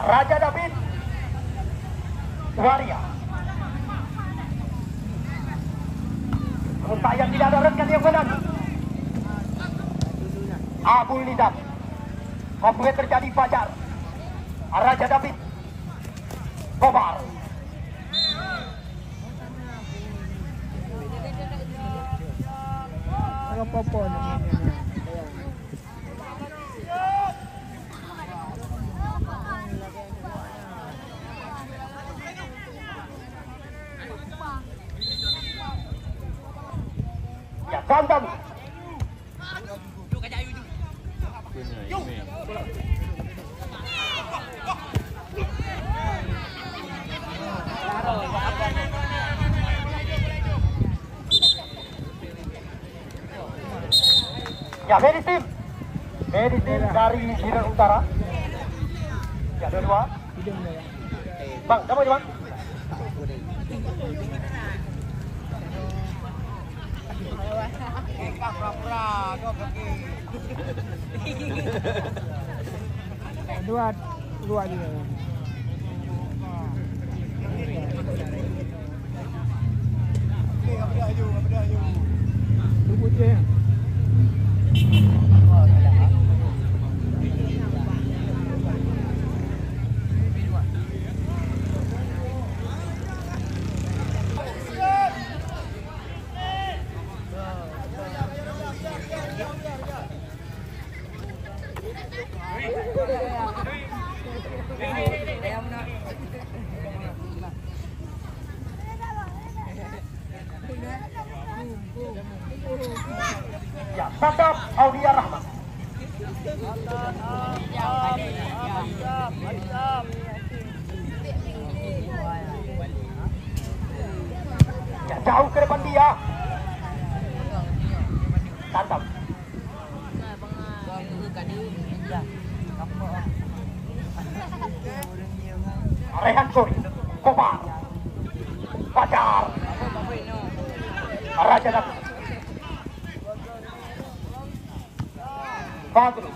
Raja David Waria. Sayang tidak ada rekan yang benar. Abul Nidam. Kemudian terjadi Fajar. Raja David Kobar. Apa-apa ya, Bantam. Ya, Medisim dari Jiran Utara. Ya, dua. Bang, kamu aja, Bang. Dua juga. Ya, Sadap Aulia Rahmat. Ya, jauh ke depan dia. Tantang. Rehan Kori, Kobar, Fajar, Raja David, Badru,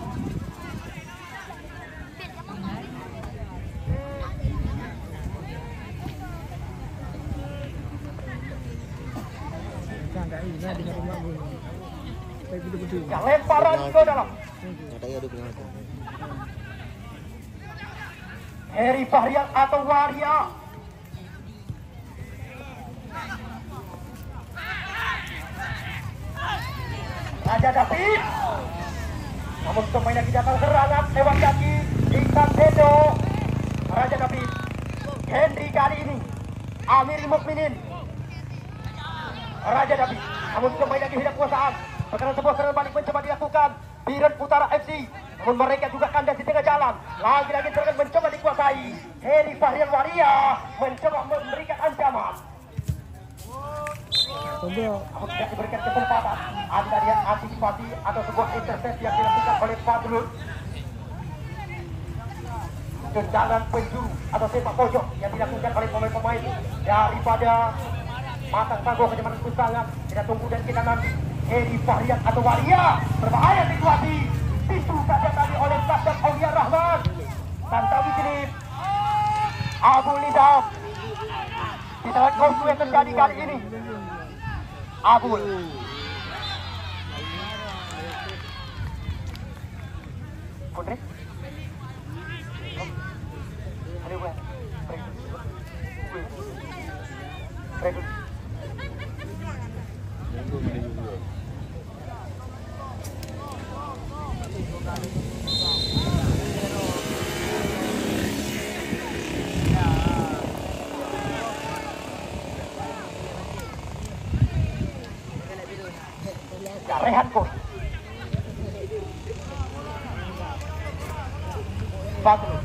yang lemparan ke dalam. Heri Fahrian atau Waria. Raja David. Namun pemain yang datang serangan lewat kaki Iksan Dedo. Raja David. Henry kali ini Amir Mukminin. Raja David. Namun pemain lagi tidak kuasaan. Sekarang sebuah serangan balik mencoba dilakukan Biren Utara FC. Namun mereka juga kandas di tengah jalan. Lagi-lagi serangan mencoba dikuasai. Heri Fahrian Waria mencoba memberikan ancaman. Namun tidak diberikan kesempatan. Ada yang antisipasi atau sebuah intervensi yang dilakukan oleh Fadlun. Tendangan penjuru atau sepak pojok yang dilakukan oleh pemain-pemain daripada Matang Tangguh Kecamatan Kusangan. Kita tunggu dan kita nanti. Heri Fahrian atau Waria, berbahaya situasi. Itu saja tadi oleh Sadap Aulia Rahman. Tantawi Jelip, Abul Nidam. Kita lihat gol yang terjadi kali ini. Abul. Putri. Aduh, gue. Break. Rehan Kori, Badru,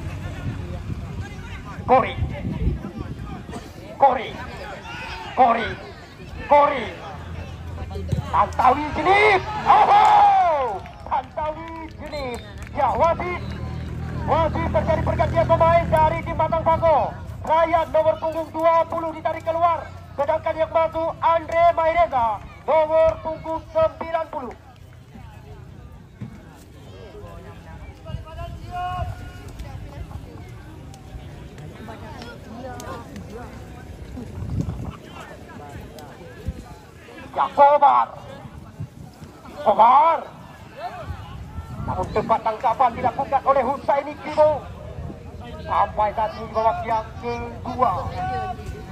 Kori, Tantawi Jelip, Tantawi Jelip, ya wasit terjadi pergantian pemain dari tim Matang Panggo. Ryan nomor punggung 20 ditarik keluar, sedangkan yang masuk Andre Maireza nomor punggung 90. Ya, Kobar. Kobar. Namun tempat tangkapan dilakukan oleh Husaini Kimo. Sampai saat ini babak yang kedua.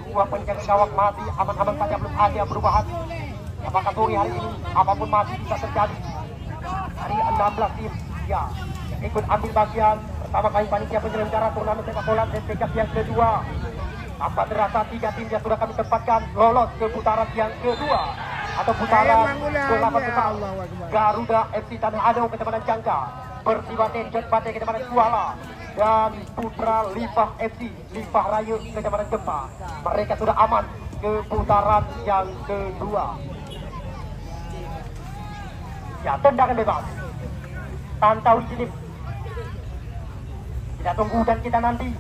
Dua penjaga gawang masih aman-aman saja, belum ada perubahan. Ya, bakal sore hari ini apapun masih bisa terjadi. Dari 16 tim ya ikut ambil bagian bersama kami panitia penyelenggara turnamen sepak bola tingkat yang kedua. Tanpa terasa 3 tim yang sudah kami tempatkan lolos ke putaran yang kedua atau putaran ke-8 besar. Garuda FC Tanah Ado Kecamatan Jangka, Persibaten Jotbate Kecamatan Kuala, dan Putra Lipah FC Lipah Raya Kecamatan Jempa. Mereka sudah aman ke putaran yang kedua. Ya, tendangan bebas. Tantawi Jinip. Kita tunggu dan kita nanti.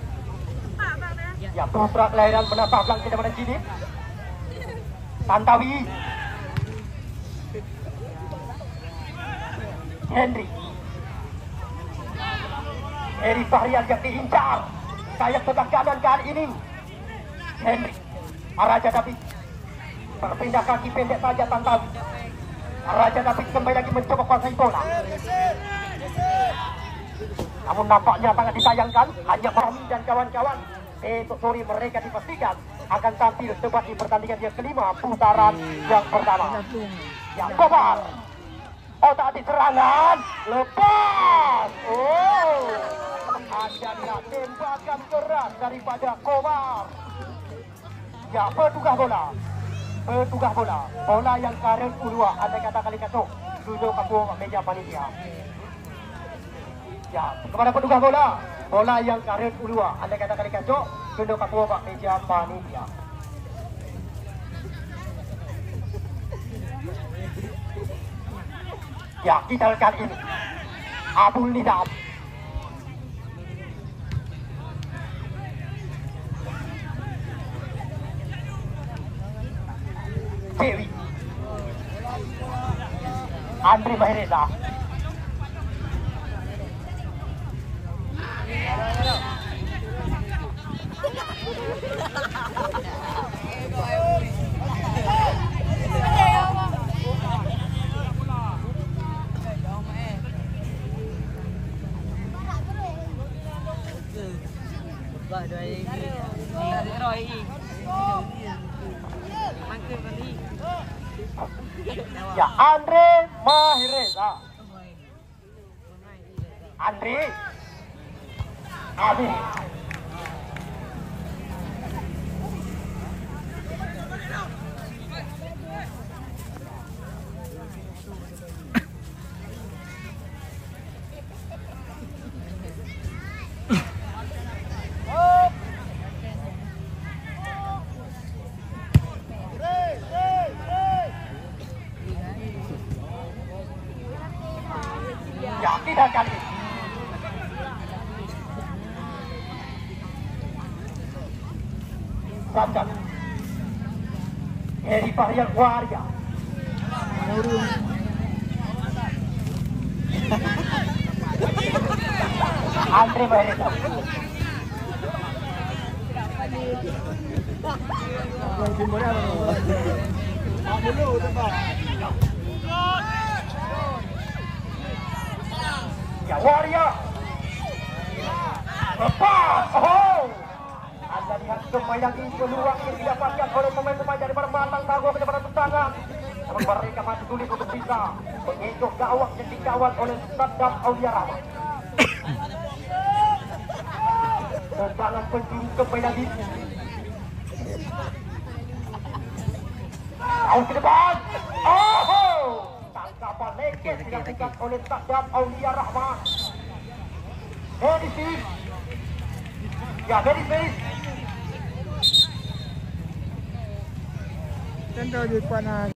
Ya, putra kelahiran Penapah Blang Kecamatan Jinip. Tantawi. Henry. Eri Fahrian yang diincar. Sayap sebelah kanan kali ini. Henry. Raja David. Berpindah kaki pendek saja Tantawi. Raja David kembali lagi mencoba kuasai bola. Namun nampaknya sangat disayangkan. Hanya Fahmi dan kawan-kawan esok sore mereka dipastikan akan tampil debat di pertandingan yang kelima putaran yang pertama. Ya, Kobar. Oh, tadi serangan lepas. Oh, ada lihat tembakan keras daripada Kobar. Ya, petugas bola. Petugas bola. Bola yang karek ulua. Anda kata kali kasuk. Duduk kampung meja panitia. Ya, kepada petugas bola. Bola yang karek ulua. Anda kata kali kasuk. Duduk kampung meja panitia. Ya, kita kali ini Abul Nidam. Dewi. Andre Mahereza. Ya, Andre Mahereza. Andre Abi. Ya, tidak kali. Sampai Eri Fahrian Waria. Andre Mahereza. Ya, Waria. Lepas. Oh. Anda lihat semua ini peluang yang didapatkan oleh pemain-pemain dari Batang Tangguh Kecamatan Tutangan. Namun mereka masih sulit untuk bisa mengecoh gawang yang dikawal oleh Saddam Aulia Rahman. Tendangan penjuru kembali lagi. Jauh ke depan. Oh, tangkapan lengket dilakukan oleh Saddam Aulia Rahman. Medis. Ya, medis. Tentu di depan